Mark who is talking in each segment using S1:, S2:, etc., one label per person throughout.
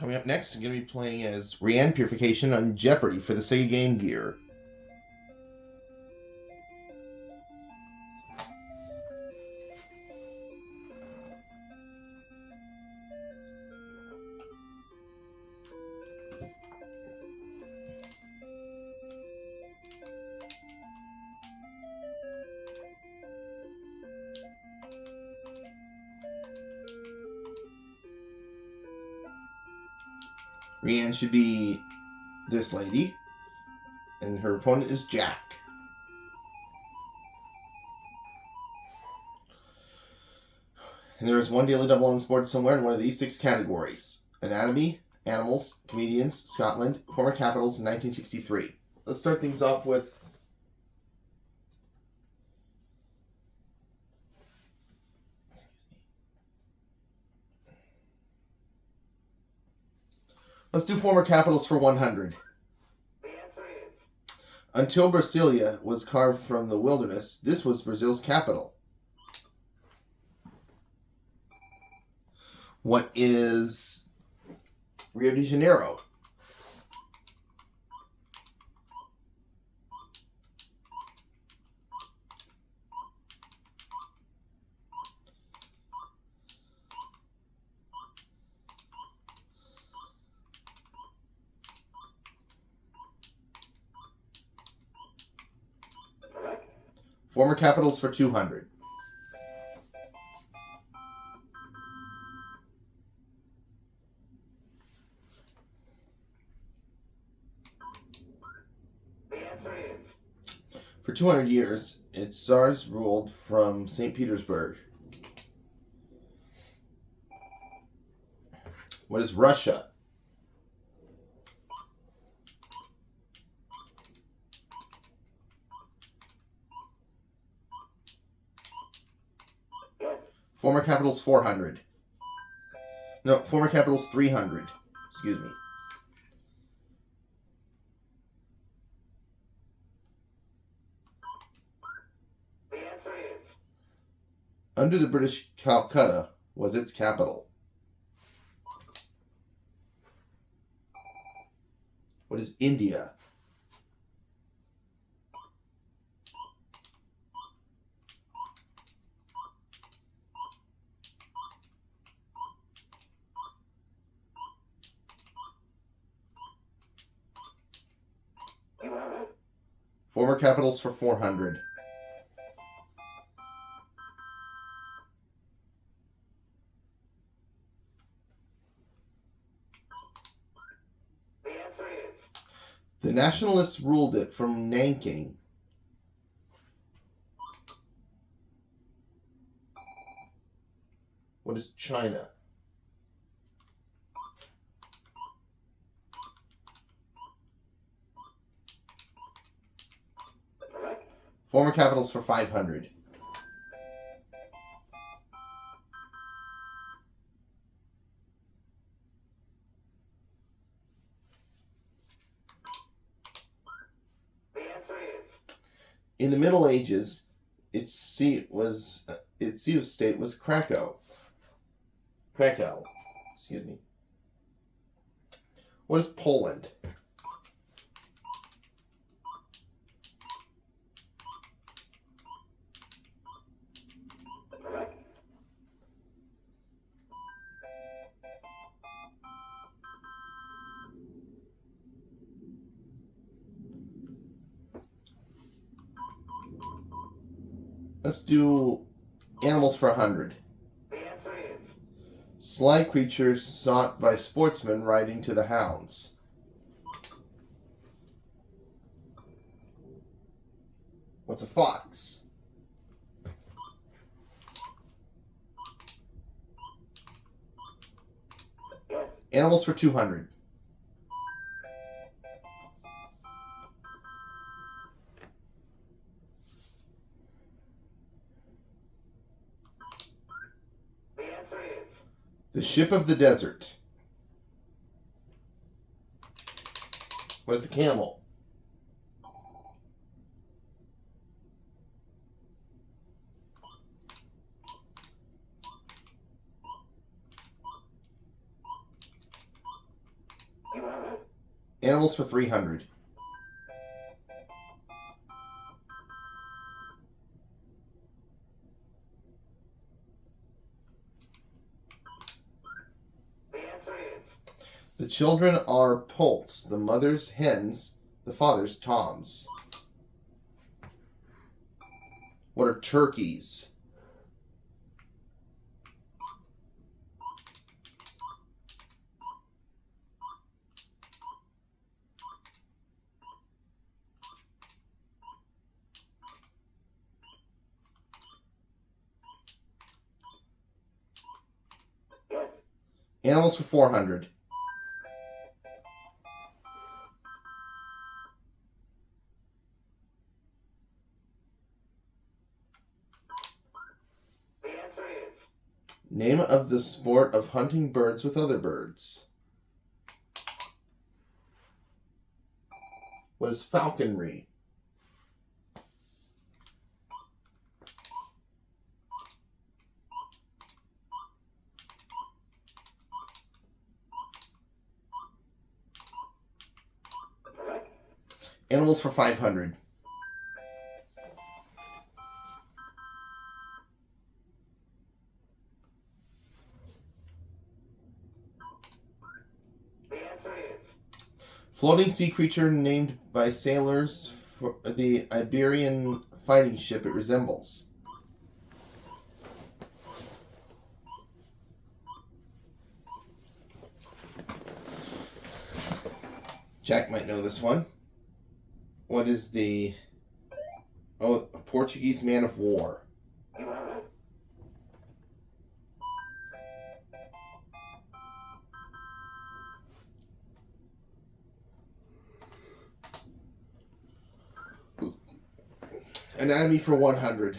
S1: Coming up next, I'm going to be playing as Rhianne Purification on Jeopardy for the Sega Game Gear. Rhianne should be this lady, and her opponent is Jack. And there is one daily double on this board somewhere in one of these 6 categories: anatomy, animals, comedians, Scotland, former capitals, in 1963. Let's start things off with let's do former capitals for 100. Until Brasilia was carved from the wilderness, this was Brazil's capital. What is Rio de Janeiro? Former capitals for 200. For 200 years, its Tsars ruled from St. Petersburg. What is Russia? Former capitals 400. No, former capitals 300. Excuse me. Under the British, Calcutta was its capital. What is India? Former capitals for 400. The nationalists ruled it from Nanking. What is China? Former capitals for 500. In the Middle Ages, its seat of state was Krakow. Excuse me. What is Poland? Let's do animals for 100. Sly creatures sought by sportsmen riding to the hounds. What's a fox? Animals for 200. The ship of the desert. What is a camel? Animals for 300. The children are poults, the mother's hens, the father's toms. What are turkeys? Animals for 400. Name of the sport of hunting birds with other birds. What is falconry? Animals for 500. Floating sea creature named by sailors for the Iberian fighting ship it resembles. Jack might know this one. What is the... Oh, a Portuguese man of war. Anatomy for 100.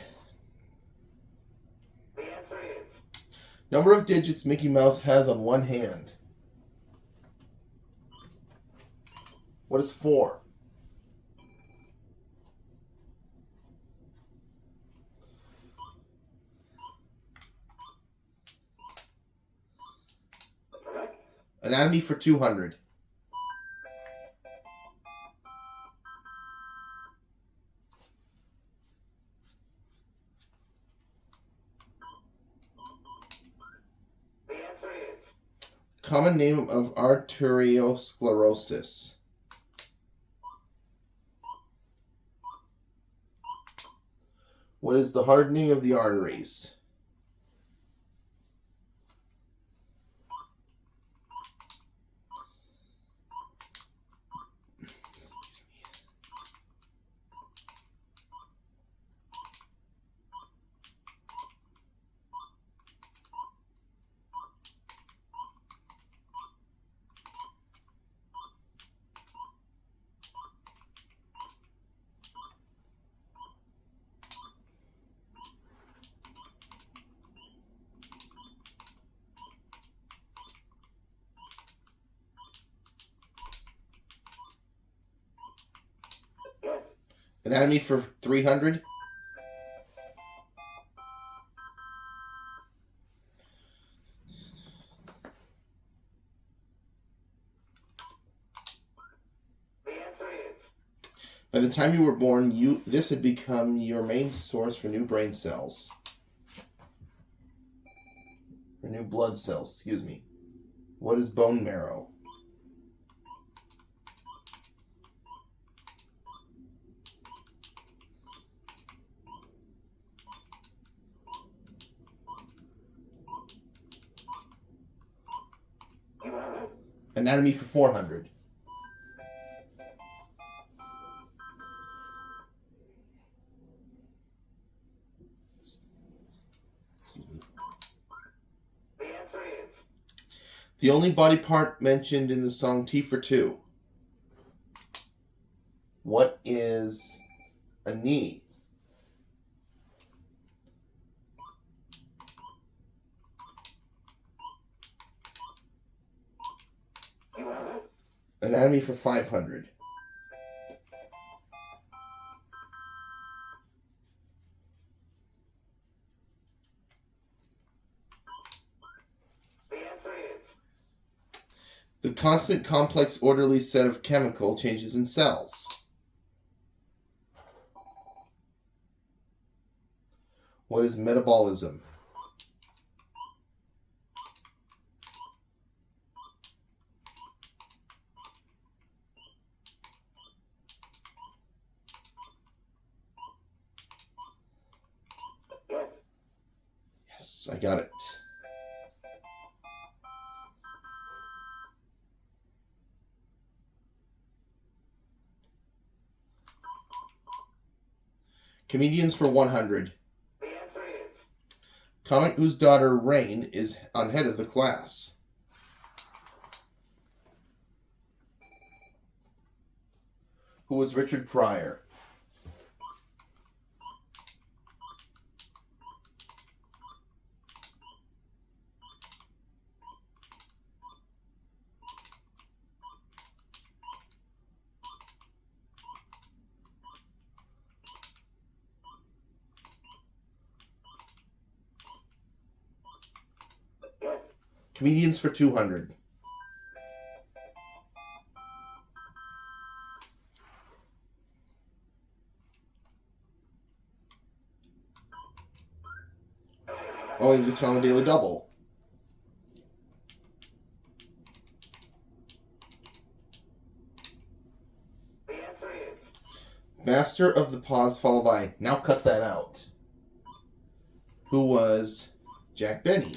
S1: Number of digits Mickey Mouse has on one hand. What is 4? Anatomy for 200. Common name of arteriosclerosis. What is the hardening of the arteries? Anatomy for 300. By the time you were born, this had become your main source for new brain cells. Or new blood cells, excuse me. What is bone marrow? Anatomy for 400. The only body part mentioned in the song T for Two. What is a knee? Anatomy for 500. The constant, complex, orderly set of chemical changes in cells. What is metabolism? Yes, I got it. Comedians for 100. Comic whose daughter, Rhianne, is on head of the class. Who was Richard Pryor? Comedians for 200. Oh, you just found the Daily Double. Master of the Pause followed by, now cut that out. Who was Jack Benny?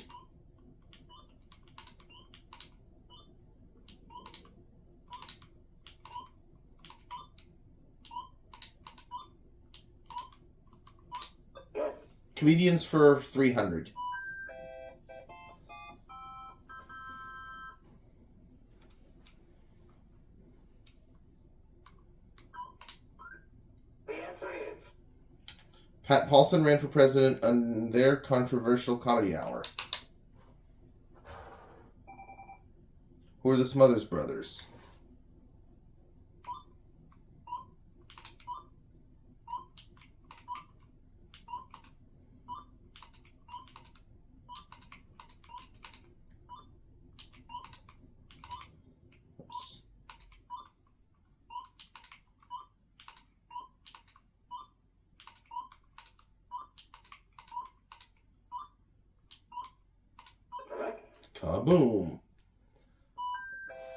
S1: Comedians for 300. Pat Paulson ran for president on their controversial comedy hour. Who are the Smothers Brothers? Oops. Kaboom.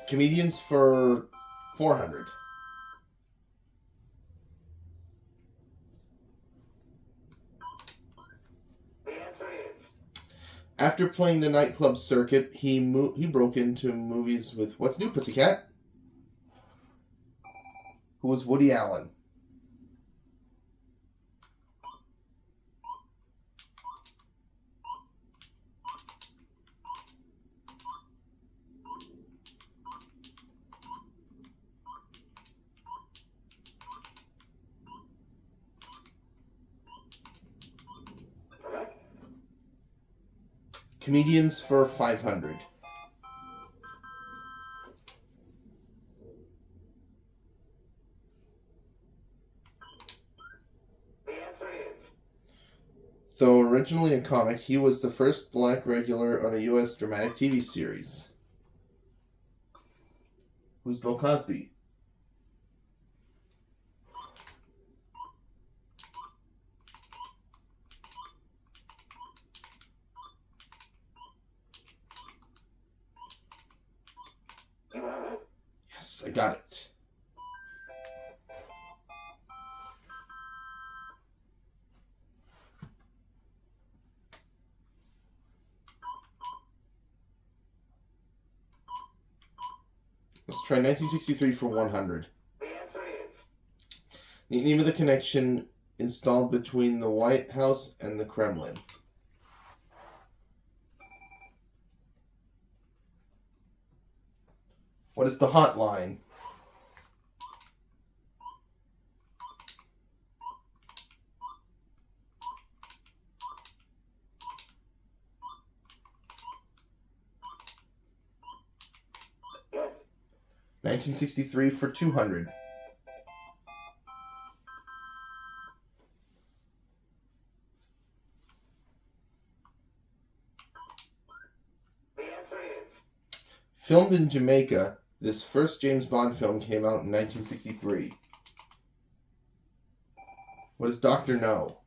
S1: Comedians for 400. After playing the nightclub circuit, he broke into movies with What's New, Pussycat? Who was Woody Allen? Comedians for 500. Though originally a comic, he was the first black regular on a U.S. dramatic TV series. Who's Bill Cosby? Yes, I got it. Let's try 1963 for 100. The name of the connection installed between the White House and the Kremlin. What is the hotline? $1963 for 200. Filmed in Jamaica, this first James Bond film came out in 1963. What does Dr. know?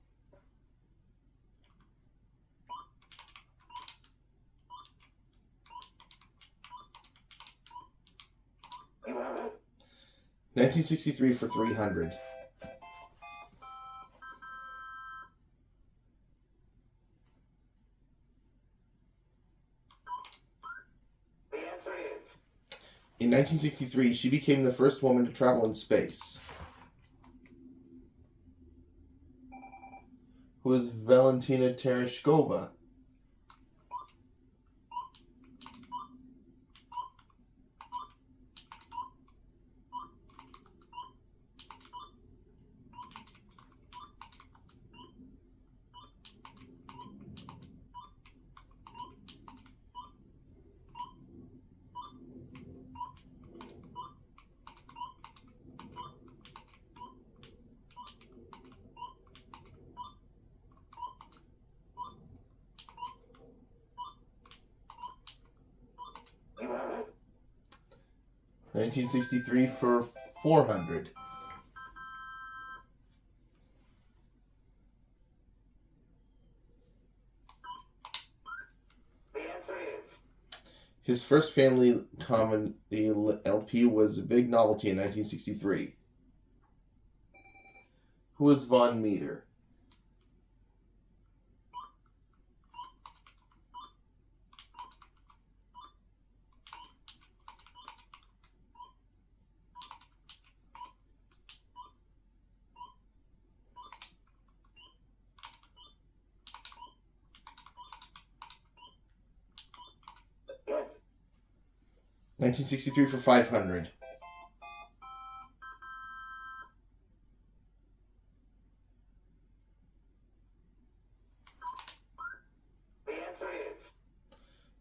S1: $1963 for 300. In 1963, she became the first woman to travel in space. Who is Valentina Tereshkova? $1963 for 400. His first family comedy LP was a big novelty in 1963. Who is Von Meter? $1963 for 500.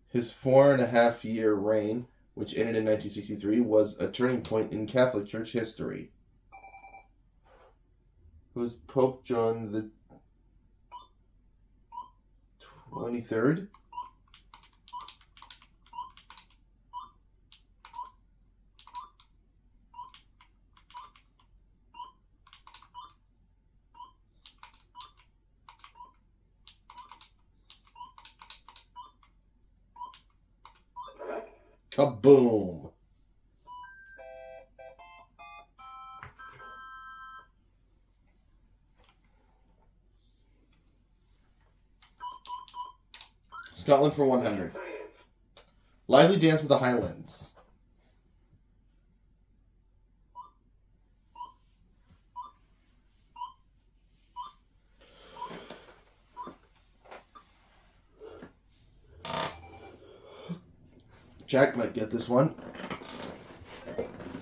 S1: His 4.5-year reign, which ended in 1963, was a turning point in Catholic Church history. Who is Pope John the 23rd? Kaboom! Scotland for 100. Lively Dance of the Highlands. Jack might get this one.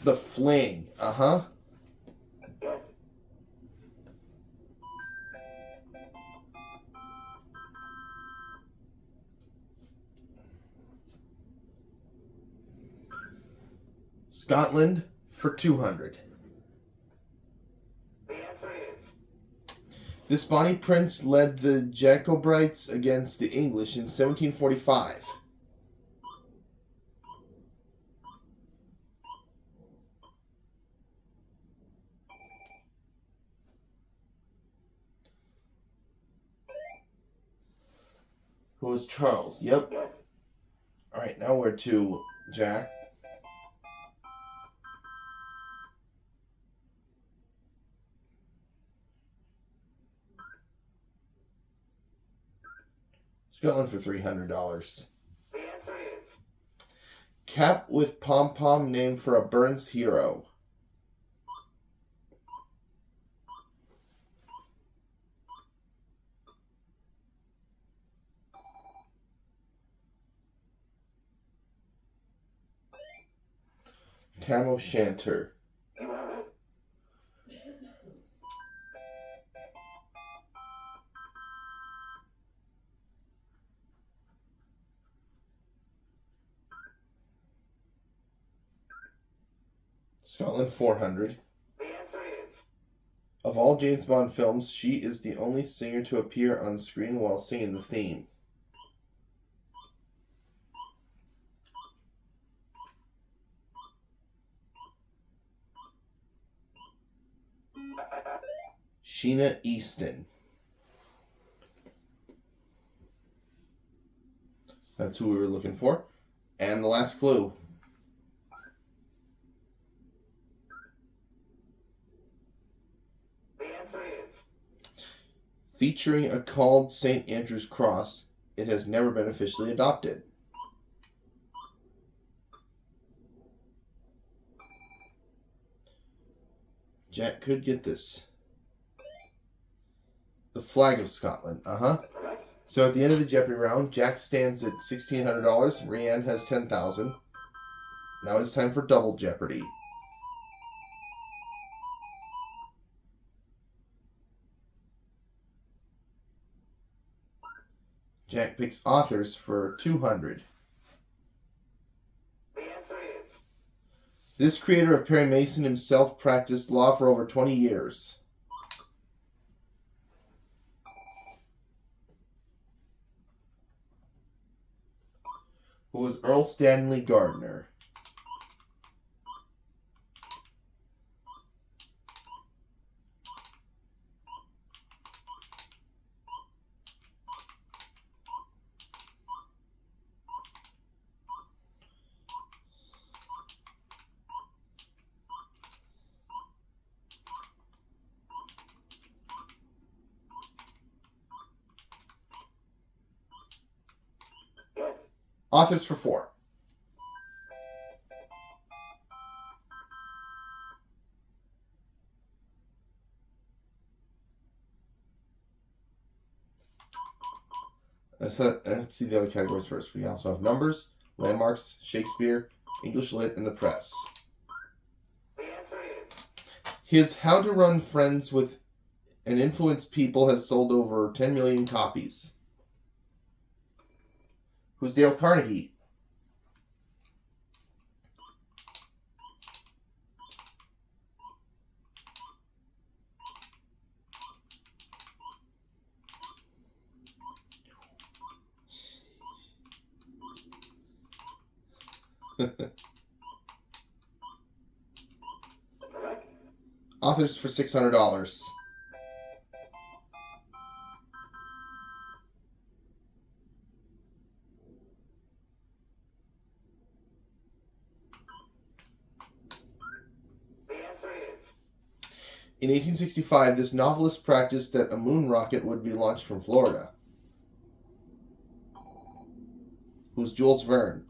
S1: The Fling. Uh-huh. Scotland for 200. This Bonnie Prince led the Jacobites against the English in 1745. Who was Charles? Yep. Alright, now we're to Jack. Scotland for $300. Cap with pom-pom named for a Burns hero. Tam O'Shanter. Scotland 400. Of all James Bond films, she is the only singer to appear on screen while singing the theme. Sheena Easton. That's who we were looking for. And the last clue.
S2: The answer is
S1: Featuring a called St. Andrew's cross, it has never been officially adopted. Jack could get this. The flag of Scotland.
S2: correct.
S1: So at the end of the Jeopardy round, Jack stands at $1,600. Rhianne has $10,000. Now it's time for double Jeopardy. Jack picks authors for $200.
S2: The answer is
S1: This creator of Perry Mason himself practiced law for over 20 years. Who was Earl Stanley Gardner?
S2: yes.
S1: Authors for $4. Let's see the other categories first. We also have numbers, landmarks, Shakespeare, English lit, and the press.
S2: The answer is
S1: His How to Run Friends with and Influence People has sold over 10 million copies. Who's Dale Carnegie?
S2: correct.
S1: Authors for $600.
S2: The answer is
S1: In 1865, this novelist practiced that a moon rocket would be launched from Florida. Who's Jules Verne?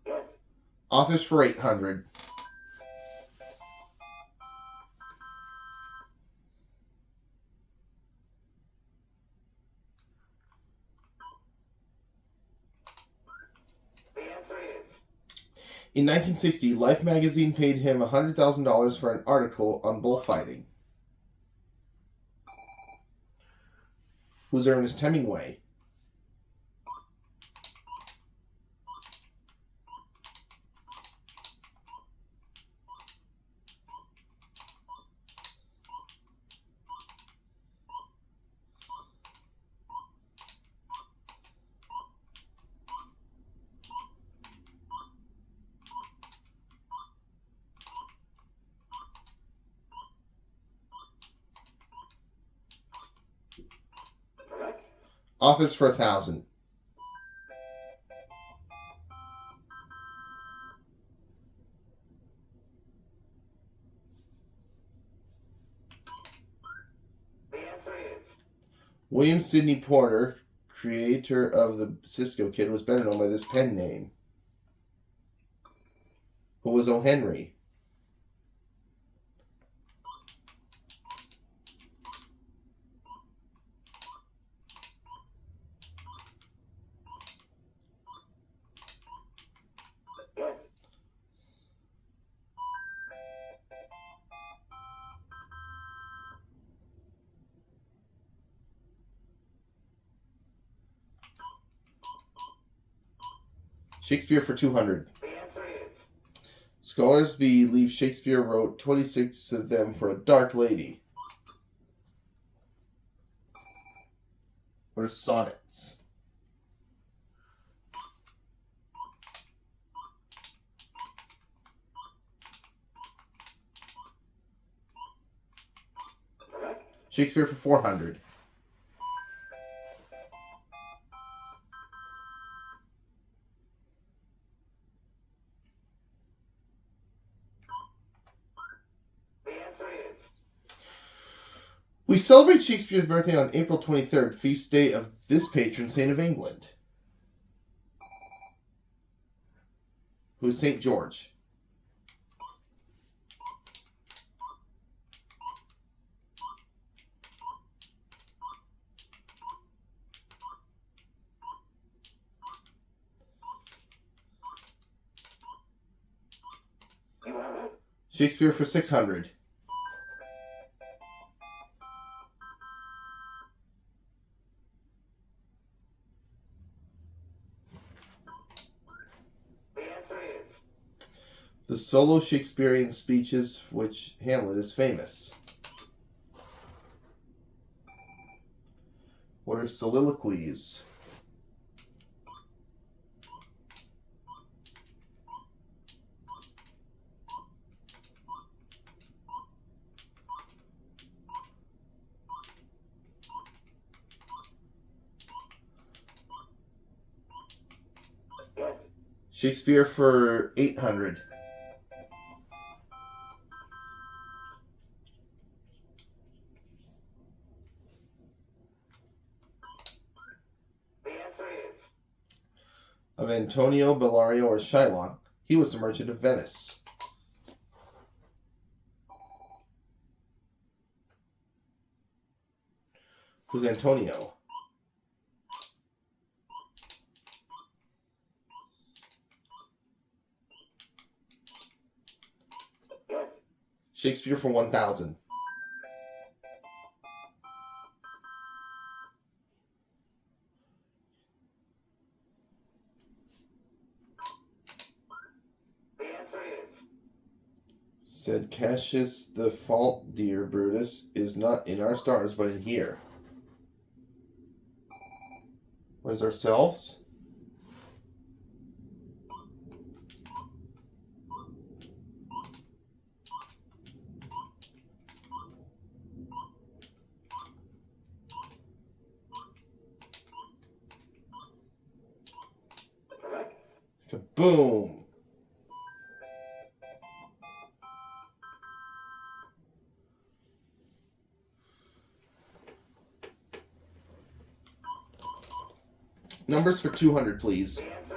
S2: yes.
S1: Authors for $800.
S2: The answer is
S1: In 1960, Life magazine paid him $100,000 for an article on bullfighting. Who's Ernest Hemingway?
S2: correct.
S1: Authors for $1,000.
S2: The answer is
S1: William Sidney Porter, creator of the Cisco Kid, was better known by this pen name. Who was O. Henry?
S2: yes.
S1: Shakespeare for $200.
S2: The answer is
S1: Scholars believe Shakespeare wrote 26 of them for a dark lady. What are sonnets?
S2: Correct.
S1: Shakespeare for 400.
S2: The answer is
S1: We celebrate Shakespeare's birthday on April 23rd, feast day of this patron saint of England. Who is St. George?
S2: you are right.
S1: Shakespeare for 600.
S2: The answer is
S1: The solo Shakespearean speeches for which Hamlet is famous. What are soliloquies?
S2: yes.
S1: Shakespeare for 800.
S2: The answer is
S1: Of Antonio, Bellario, or Shylock, he was the merchant of Venice. Who's Antonio?
S2: yes.
S1: Shakespeare for 1,000.
S2: The answer is
S1: Said Cassius, the fault, dear Brutus, is not in our stars, but in here. What is ourselves?
S2: correct.
S1: Kaboom! Numbers for 200, please.
S2: The answer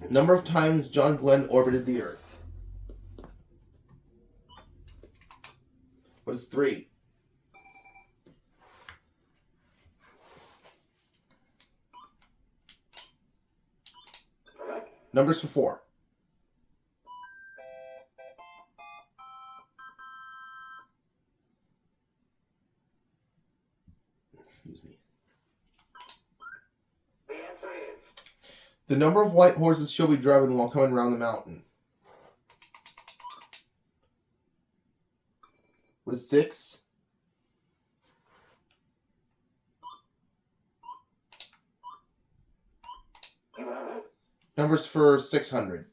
S2: is
S1: Number of times John Glenn orbited the Earth. What is 3?
S2: correct.
S1: Numbers for 4. Excuse me.
S2: The answer is
S1: The number of white horses she'll be driving while coming round the mountain. What is 6?
S2: you are right.
S1: Numbers for 600.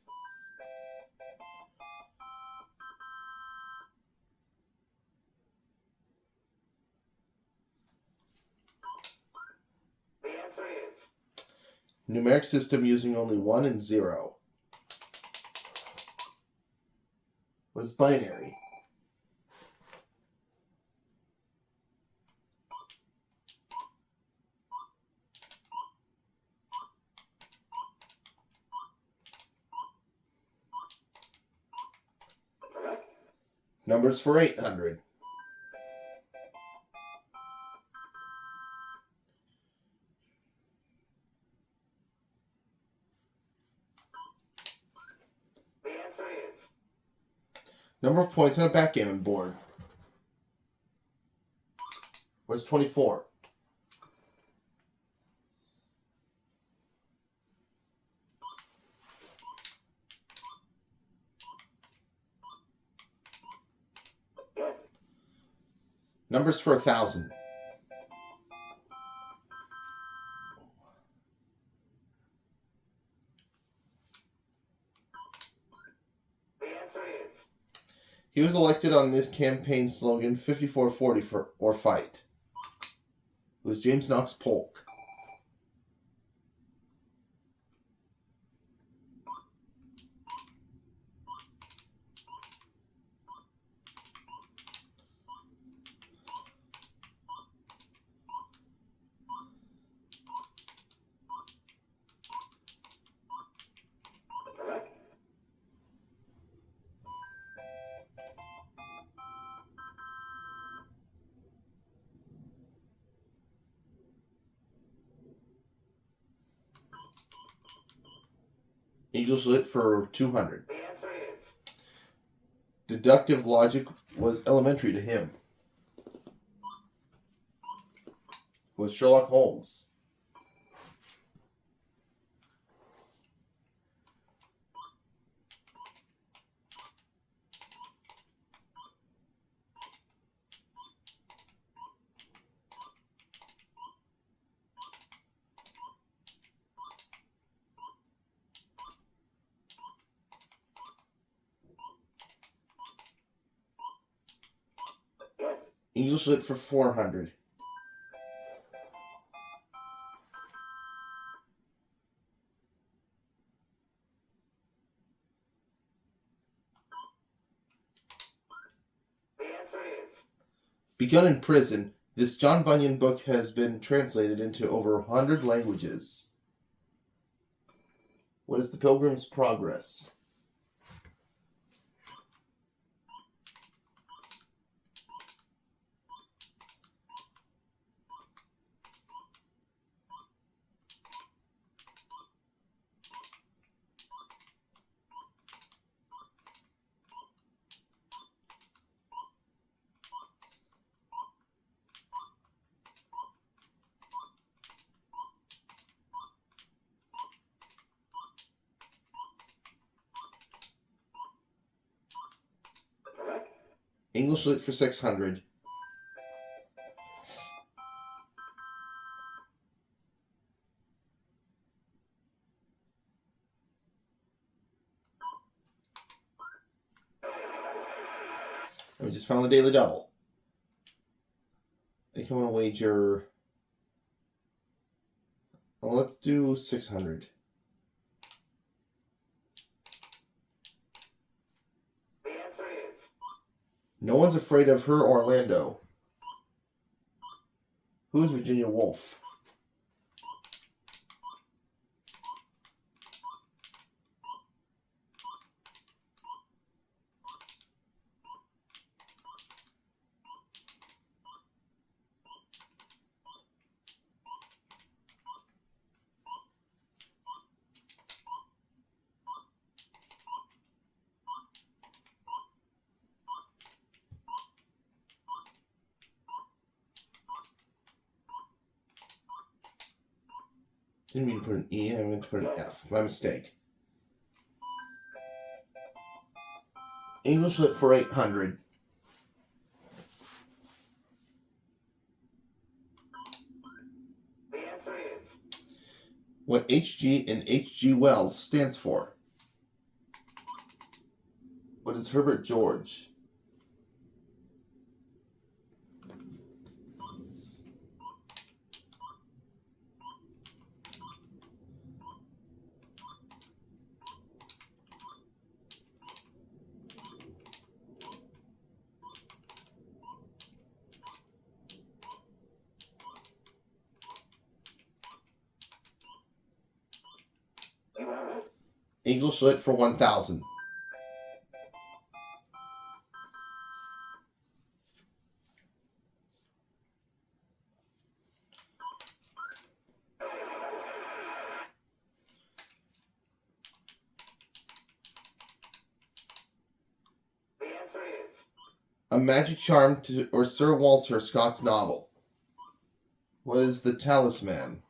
S2: The answer is
S1: Numeric system using only 1 and 0. What is binary?
S2: correct.
S1: Numbers for 800.
S2: The answer is
S1: Number of points on a backgammon board. What is 24? Numbers for 1,000.
S2: The answer is
S1: He was elected on this campaign slogan 5440 for or fight. It was James Knox Polk.
S2: correct.
S1: English Lit for 200.
S2: The answer is
S1: Deductive logic was elementary to him. It was Sherlock Holmes.
S2: yes.
S1: English Lit for 400.
S2: The answer is
S1: Begun in prison, this John Bunyan book has been translated into over 100 languages. What is the Pilgrim's Progress?
S2: correct.
S1: English Lit for 600. And we just found the Daily Double. I think I want to wager. Well, let's do 600.
S2: The answer is
S1: No one's afraid of her, Orlando. Who is Virginia Woolf? Didn't mean to put an E, I meant to put an F. My mistake. English Lit for 800.
S2: the answer is
S1: What HG and HG Wells stands for? What is Herbert George?
S2: you are right.
S1: English Lit for 1,000.
S2: The answer is
S1: A magic charm to or Sir Walter Scott's novel. What is the talisman?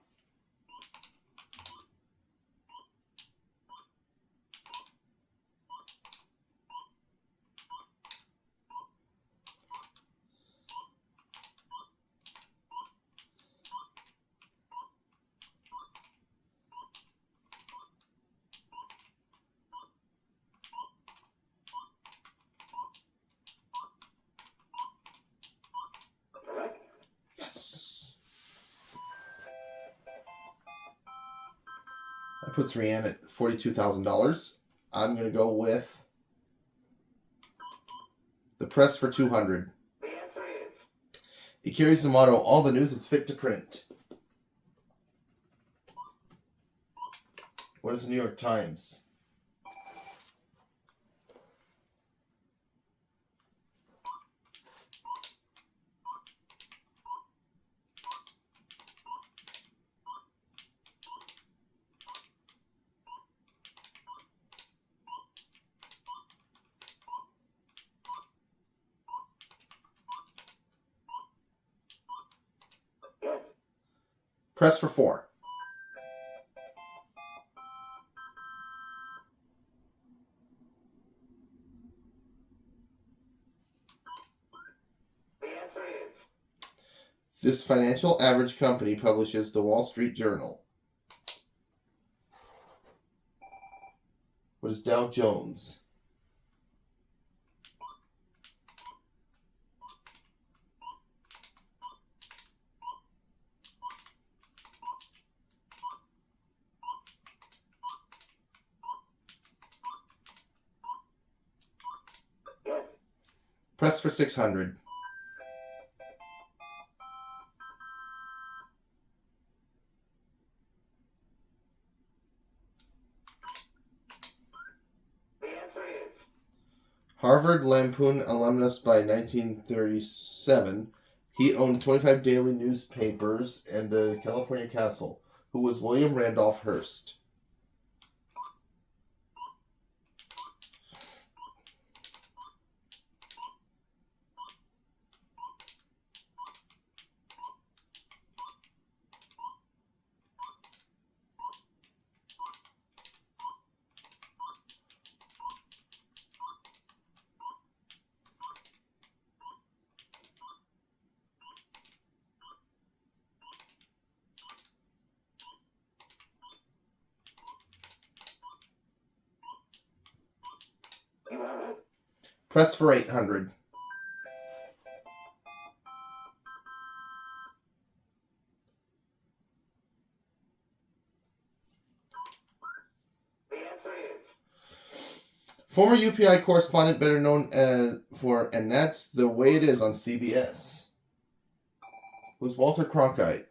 S1: That puts Rhianne at $42,000. I'm going to go with the press for 200.
S2: The answer is
S1: It carries the motto, all the news is fit to print. What is the New York Times?
S2: yes.
S1: Press for 4.
S2: The answer is
S1: This financial average company publishes the Wall Street Journal. What is Dow Jones?
S2: yes.
S1: Press for 600.
S2: The answer is
S1: Harvard Lampoon alumnus by 1937. He owned 25 daily newspapers and a California castle. Who was William Randolph Hearst?
S2: you have it.
S1: Press for 800.
S2: The answer is
S1: Former UPI correspondent, better known for And That's the Way It Is on CBS. Who's Walter Cronkite?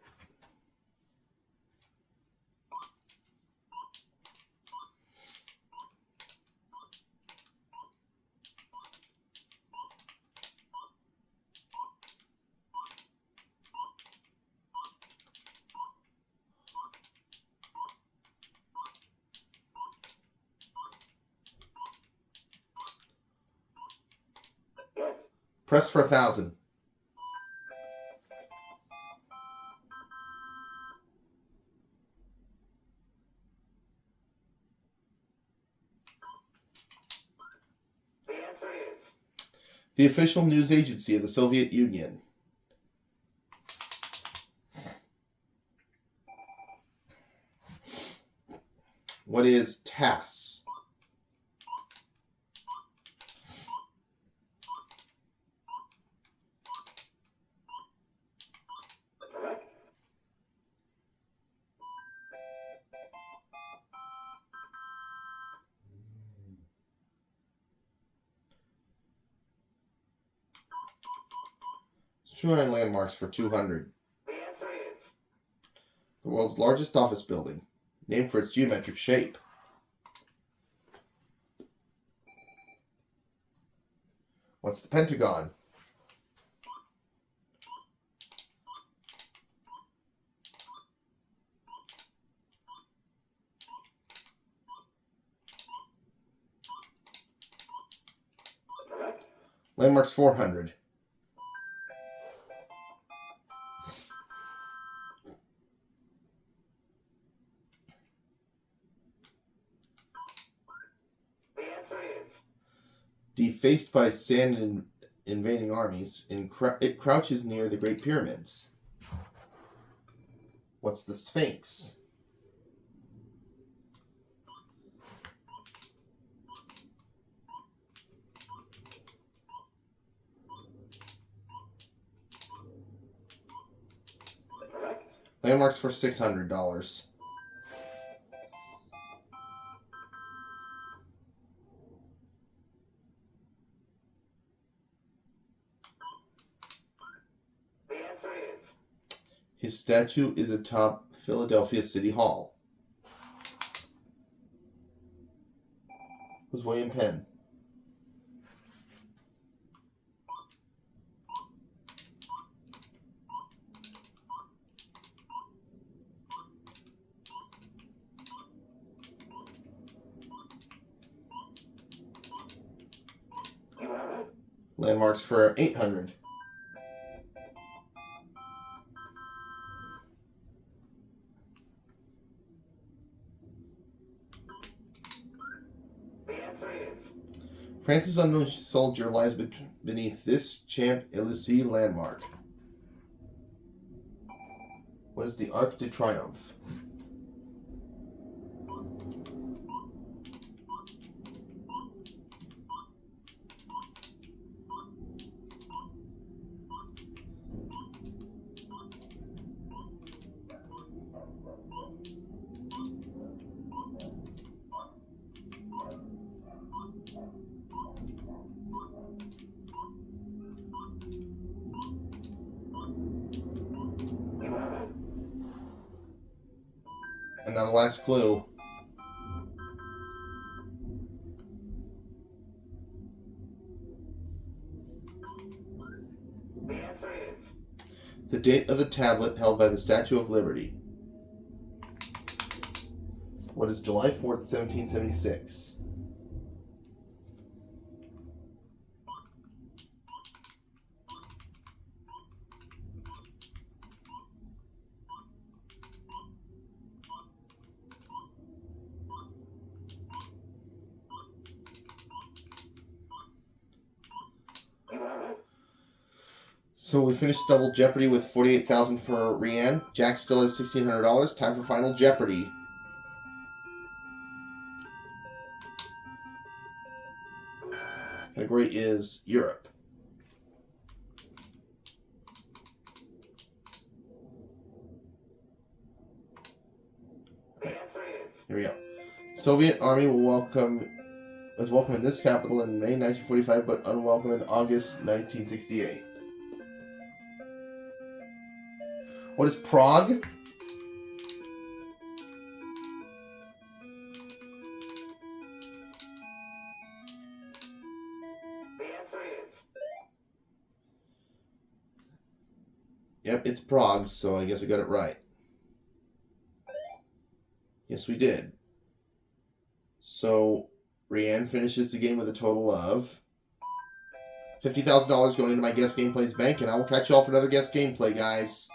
S2: yes.
S1: Press for 1,000.
S2: The answer is
S1: The official news agency of the Soviet Union. What is TASS?
S2: correct.
S1: Shoreline landmarks for 200.
S2: The answer is
S1: The world's largest office building, named for its geometric shape. What's the Pentagon?
S2: correct.
S1: Landmarks 400.
S2: The answer is
S1: Defaced by sand and invading armies, it crouches near the Great Pyramids. What's the Sphinx?
S2: correct.
S1: Landmarks for $600. His statue is atop Philadelphia City Hall. Who's William Penn?
S2: You are right.
S1: Landmarks for 800.
S2: The answer is
S1: France's unknown soldier lies beneath this Champs-Élysées landmark. What is the Arc de Triomphe?
S2: you are right.
S1: And now the last clue.
S2: The answer is
S1: The date of the tablet held by the Statue of Liberty. What is July 4th, 1776?
S2: you are right.
S1: So we finished Double Jeopardy with 48,000 for Rhianne. Jack still has $1,600. Time for Final Jeopardy. Category is Europe.
S2: The answer is
S1: Here we go. Soviet Army was welcome in this capital in May 1945, but unwelcome in August 1968. What is Prague?
S2: the answer is
S1: Yep, it's Prague, so I guess we got it right. Yes, we did. So, Rhianne finishes the game with a total of $50,000 going into my Guest Gameplay's bank, and I will catch you all for another Guest Gameplay, guys.